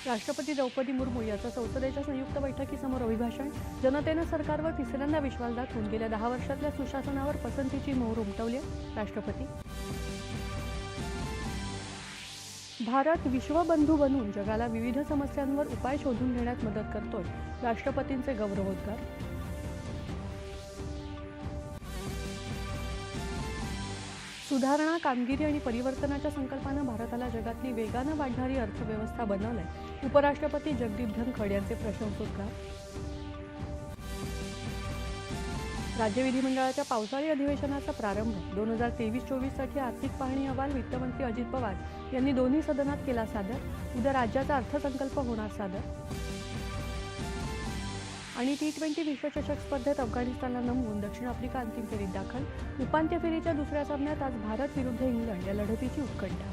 राष्ट्रपती द्रौपदी मुर्मू यांचं संसदेच्या संयुक्त बैठकीसमोर अभिभाषण. जनतेनं सरकारवर तिसऱ्यांदा विश्वास दाखवून गेल्या 10 वर्षातल्या सुशासनावर पसंतीची मोहर उमटवली. राष्ट्रपती. भारत विश्वबंधू बनून जगाला विविध समस्यांवर उपाय शोधून घेण्यात मदत करतोय. राष्ट्रपतींचे गौरवोद्गार. सुधारणा, कामगिरी आणि परिवर्तनाच्या संकल्पानं भारताला जगातली वेगानं वाढणारी अर्थव्यवस्था बनवलंय. उपराष्ट्रपती जगदीप धनखड यांचे प्रशंसोद्गार. राज्य विधिमंडळाच्या पावसाळी अधिवेशनाचा प्रारंभ. 2023-24 साठी आर्थिक पाहणी अहवाल वित्तमंत्री अजित पवार यांनी दोन्ही सदनात केला सादर. उद्या राज्याचा अर्थसंकल्प होणार सादर. आणि T20 विश्वचषक स्पर्धेत अफगाणिस्तानला नमवून दक्षिण आफ्रिका अंतिम फेरीत दाखल. उपांत्य फेरीच्या दुसऱ्या सामन्यात आज भारत विरुद्ध इंग्लंड या लढतीची उत्कंठा.